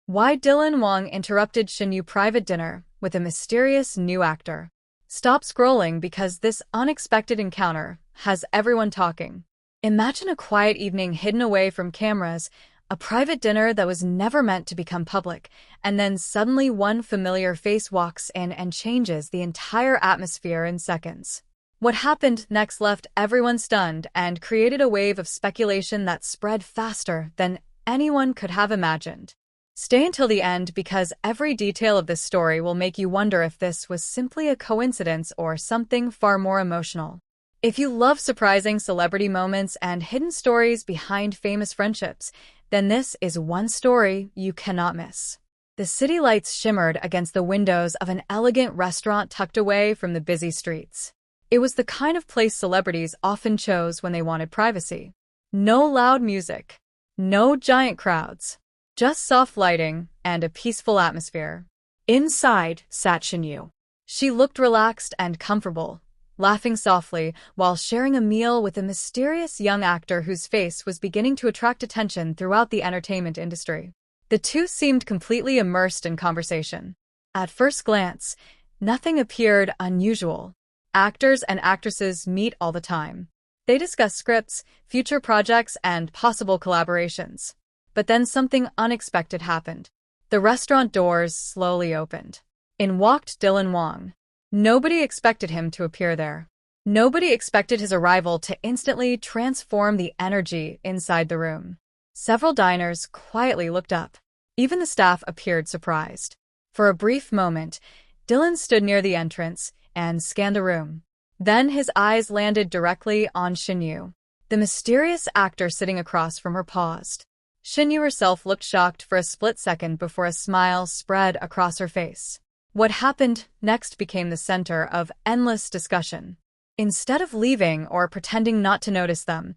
Why Dylan Wang interrupted Shen Yue private dinner with a mysterious new actor. Stop scrolling because this unexpected encounter has everyone talking. Imagine a quiet evening hidden away from cameras, a private dinner that was never meant to become public, and then suddenly one familiar face walks in and changes the entire atmosphere in seconds. What happened next left everyone stunned and created a wave of speculation that spread faster than anyone could have imagined. Stay until the end because every detail of this story will make you wonder if this was simply a coincidence or something far more emotional. If you love surprising celebrity moments and hidden stories behind famous friendships, then this is one story you cannot miss. The city lights shimmered against the windows of an elegant restaurant tucked away from the busy streets. It was the kind of place celebrities often chose when they wanted privacy. No loud music, no giant crowds. Just soft lighting and a peaceful atmosphere. Inside sat Shen Yue. She looked relaxed and comfortable, laughing softly while sharing a meal with a mysterious young actor whose face was beginning to attract attention throughout the entertainment industry. The two seemed completely immersed in conversation. At first glance, nothing appeared unusual. Actors and actresses meet all the time. They discuss scripts, future projects, and possible collaborations. But then something unexpected happened. The restaurant doors slowly opened. In walked Dylan Wang. Nobody expected him to appear there. Nobody expected his arrival to instantly transform the energy inside the room. Several diners quietly looked up. Even the staff appeared surprised. For a brief moment, Dylan stood near the entrance and scanned the room. Then his eyes landed directly on Shen Yue. The mysterious actor sitting across from her paused. Shen Yue herself looked shocked for a split second before a smile spread across her face. What happened next became the center of endless discussion. Instead of leaving or pretending not to notice them,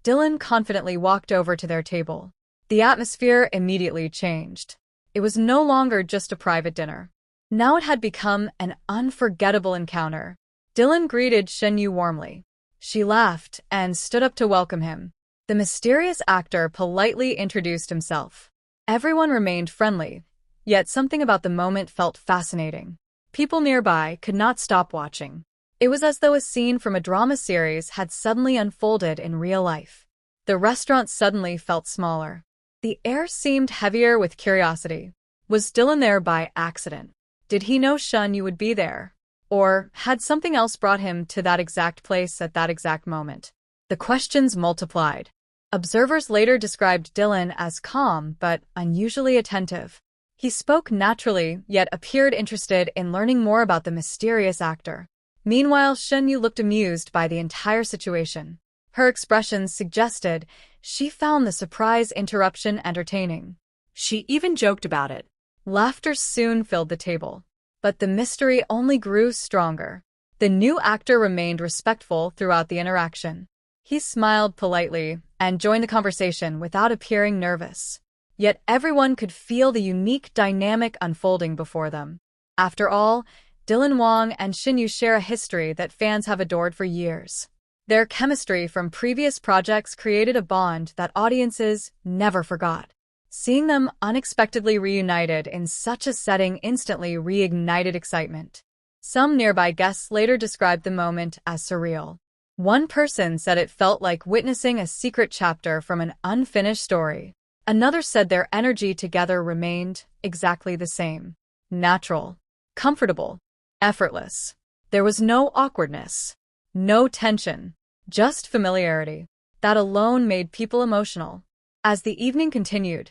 Dylan confidently walked over to their table. The atmosphere immediately changed. It was no longer just a private dinner. Now it had become an unforgettable encounter. Dylan greeted Shen Yue warmly. She laughed and stood up to welcome him. The mysterious actor politely introduced himself. Everyone remained friendly, yet something about the moment felt fascinating. People nearby could not stop watching. It was as though a scene from a drama series had suddenly unfolded in real life. The restaurant suddenly felt smaller. The air seemed heavier with curiosity. Was Dylan there by accident? Did he know Shen Yue would be there? Or had something else brought him to that exact place at that exact moment? The questions multiplied. Observers later described Dylan as calm but unusually attentive. He spoke naturally, yet appeared interested in learning more about the mysterious actor. Meanwhile, Shen Yue looked amused by the entire situation. Her expressions suggested she found the surprise interruption entertaining. She even joked about it. Laughter soon filled the table. But the mystery only grew stronger. The new actor remained respectful throughout the interaction. He smiled politely and joined the conversation without appearing nervous. Yet everyone could feel the unique dynamic unfolding before them. After all, Dylan Wang and Shen Yue share a history that fans have adored for years. Their chemistry from previous projects created a bond that audiences never forgot. Seeing them unexpectedly reunited in such a setting instantly reignited excitement. Some nearby guests later described the moment as surreal. One person said it felt like witnessing a secret chapter from an unfinished story. Another said their energy together remained exactly the same. Natural, comfortable, effortless. There was no awkwardness, no tension, just familiarity. That alone made people emotional. As the evening continued,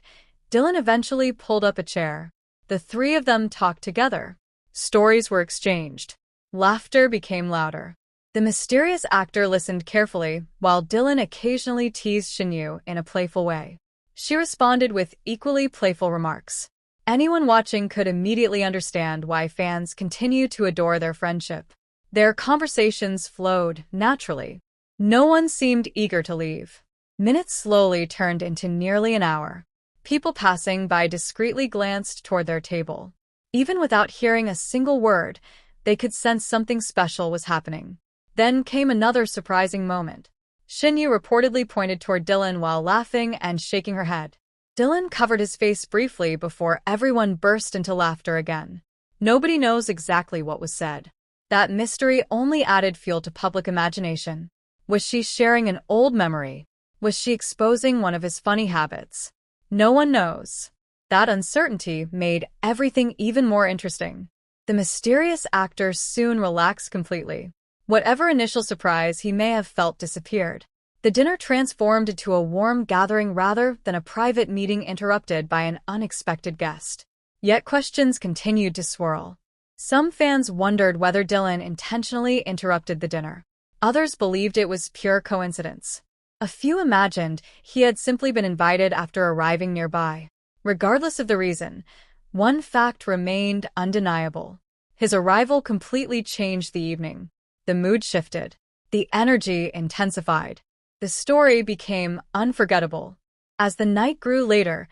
Dylan eventually pulled up a chair. The three of them talked together. Stories were exchanged. Laughter became louder. The mysterious actor listened carefully, while Dylan occasionally teased Shen Yue in a playful way. She responded with equally playful remarks. Anyone watching could immediately understand why fans continue to adore their friendship. Their conversations flowed naturally. No one seemed eager to leave. Minutes slowly turned into nearly an hour. People passing by discreetly glanced toward their table. Even without hearing a single word, they could sense something special was happening. Then came another surprising moment. Shen Yue reportedly pointed toward Dylan while laughing and shaking her head. Dylan covered his face briefly before everyone burst into laughter again. Nobody knows exactly what was said. That mystery only added fuel to public imagination. Was she sharing an old memory? Was she exposing one of his funny habits? No one knows. That uncertainty made everything even more interesting. The mysterious actor soon relaxed completely. Whatever initial surprise he may have felt disappeared. The dinner transformed into a warm gathering rather than a private meeting interrupted by an unexpected guest. Yet questions continued to swirl. Some fans wondered whether Dylan intentionally interrupted the dinner. Others believed it was pure coincidence. A few imagined he had simply been invited after arriving nearby. Regardless of the reason, one fact remained undeniable. His arrival completely changed the evening. The mood shifted. The energy intensified. The story became unforgettable. As the night grew later,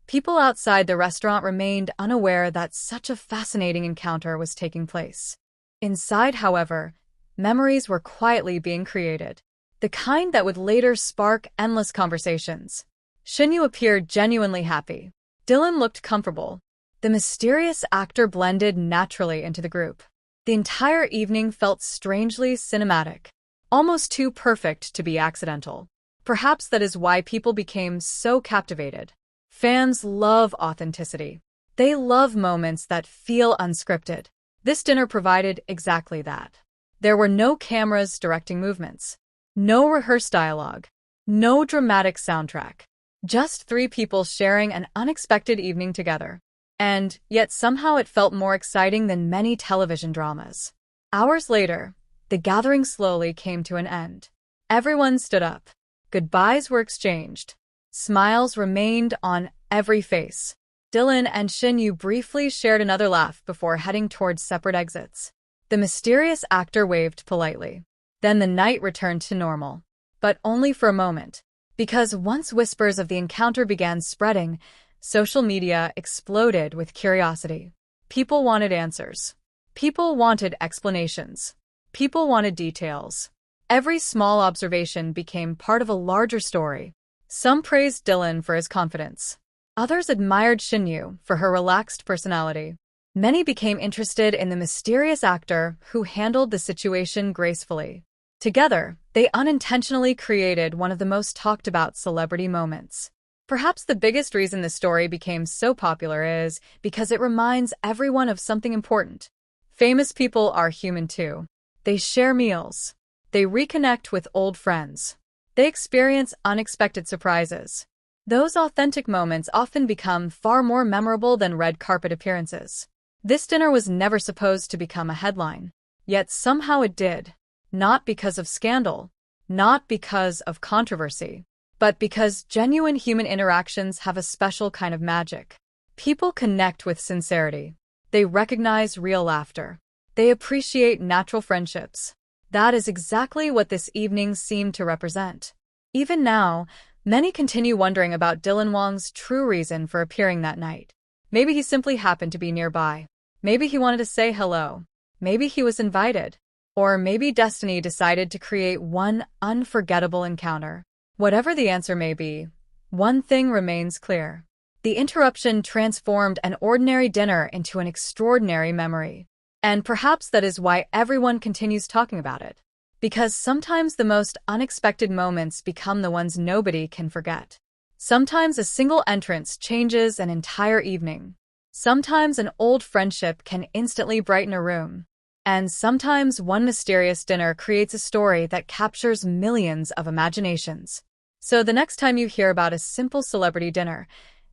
people outside the restaurant remained unaware that such a fascinating encounter was taking place. Inside, however, memories were quietly being created. The kind that would later spark endless conversations. Shen Yue appeared genuinely happy. Dylan looked comfortable. The mysterious actor blended naturally into the group. The entire evening felt strangely cinematic. Almost too perfect to be accidental. Perhaps that is why people became so captivated. Fans love authenticity. They love moments that feel unscripted. This dinner provided exactly that. There were no cameras directing movements. No rehearsed dialogue. No dramatic soundtrack. Just three people sharing an unexpected evening together. And yet somehow it felt more exciting than many television dramas. Hours later, the gathering slowly came to an end. Everyone stood up. Goodbyes were exchanged. Smiles remained on every face. Dylan and Shen Yue briefly shared another laugh before heading towards separate exits. The mysterious actor waved politely. Then the night returned to normal. But only for a moment. Because once whispers of the encounter began spreading, social media exploded with curiosity. People wanted answers. People wanted explanations. People wanted details. Every small observation became part of a larger story. Some praised Dylan for his confidence. Others admired Shen Yue for her relaxed personality. Many became interested in the mysterious actor who handled the situation gracefully. Together, they unintentionally created one of the most talked about celebrity moments. Perhaps the biggest reason the story became so popular is because it reminds everyone of something important. Famous people are human too. They share meals. They reconnect with old friends. They experience unexpected surprises. Those authentic moments often become far more memorable than red carpet appearances. This dinner was never supposed to become a headline. Yet somehow it did. Not because of scandal. Not because of controversy. But because genuine human interactions have a special kind of magic. People connect with sincerity. They recognize real laughter. They appreciate natural friendships. That is exactly what this evening seemed to represent. Even now, many continue wondering about Dylan Wang's true reason for appearing that night. Maybe he simply happened to be nearby. Maybe he wanted to say hello. Maybe he was invited. Or maybe destiny decided to create one unforgettable encounter. Whatever the answer may be, one thing remains clear. The interruption transformed an ordinary dinner into an extraordinary memory. And perhaps that is why everyone continues talking about it. Because sometimes the most unexpected moments become the ones nobody can forget. Sometimes a single entrance changes an entire evening. Sometimes an old friendship can instantly brighten a room. And sometimes one mysterious dinner creates a story that captures millions of imaginations. So the next time you hear about a simple celebrity dinner,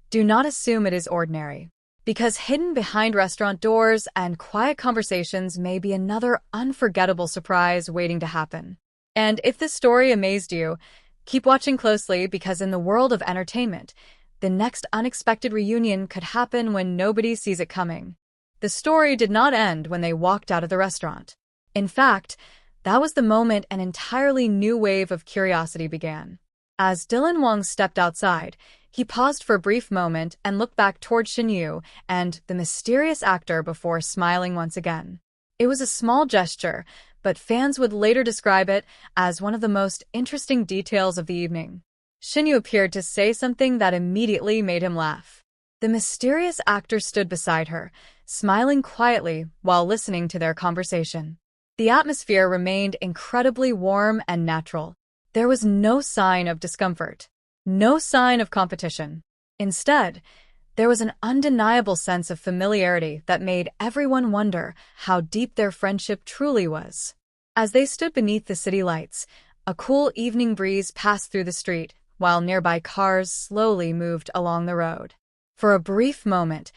do not assume it is ordinary. Because hidden behind restaurant doors and quiet conversations may be another unforgettable surprise waiting to happen. And if this story amazed you, keep watching closely because in the world of entertainment, the next unexpected reunion could happen when nobody sees it coming. The story did not end when they walked out of the restaurant. In fact, that was the moment an entirely new wave of curiosity began. As Dylan Wang stepped outside, he paused for a brief moment and looked back toward Shen Yue and the mysterious actor before smiling once again. It was a small gesture, but fans would later describe it as one of the most interesting details of the evening. Shen Yue appeared to say something that immediately made him laugh. The mysterious actor stood beside her, smiling quietly while listening to their conversation. The atmosphere remained incredibly warm and natural. There was no sign of discomfort, no sign of competition. Instead, there was an undeniable sense of familiarity that made everyone wonder how deep their friendship truly was. As they stood beneath the city lights, a cool evening breeze passed through the street, while nearby cars slowly moved along the road. For a brief moment,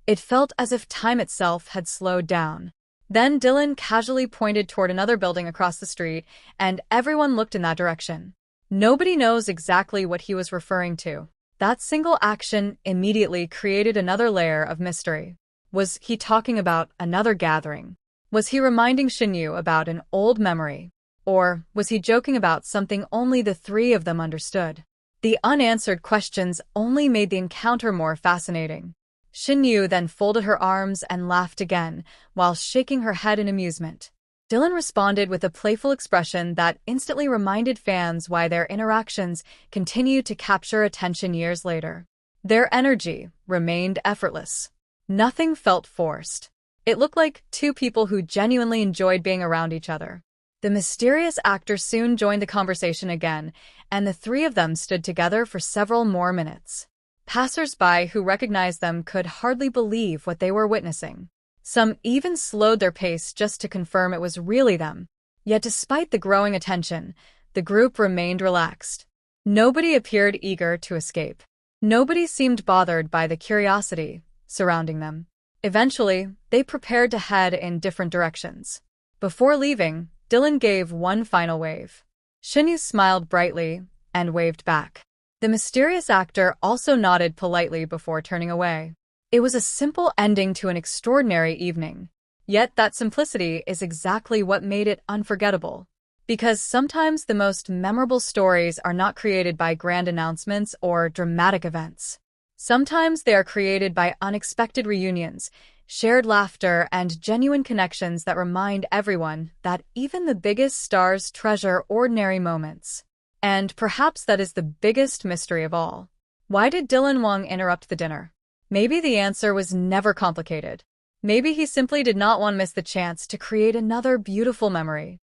it felt as if time itself had slowed down. Then Dylan casually pointed toward another building across the street, and everyone looked in that direction. Nobody knows exactly what he was referring to. That single action immediately created another layer of mystery. Was he talking about another gathering? Was he reminding Shen Yue about an old memory? Or was he joking about something only the three of them understood? The unanswered questions only made the encounter more fascinating. Shen Yue then folded her arms and laughed again, while shaking her head in amusement. Dylan responded with a playful expression that instantly reminded fans why their interactions continued to capture attention years later. Their energy remained effortless. Nothing felt forced. It looked like two people who genuinely enjoyed being around each other. The mysterious actor soon joined the conversation again, and the three of them stood together for several more minutes. Passers-by who recognized them could hardly believe what they were witnessing. Some even slowed their pace just to confirm it was really them. Yet despite the growing attention, the group remained relaxed. Nobody appeared eager to escape. Nobody seemed bothered by the curiosity surrounding them. Eventually, they prepared to head in different directions. Before leaving, Dylan gave one final wave. Shen Yue smiled brightly and waved back. The mysterious actor also nodded politely before turning away. It was a simple ending to an extraordinary evening. Yet that simplicity is exactly what made it unforgettable. Because sometimes the most memorable stories are not created by grand announcements or dramatic events. Sometimes they are created by unexpected reunions, shared laughter, and genuine connections that remind everyone that even the biggest stars treasure ordinary moments. And perhaps that is the biggest mystery of all. Why did Dylan Wang interrupt the dinner? Maybe the answer was never complicated. Maybe he simply did not want to miss the chance to create another beautiful memory.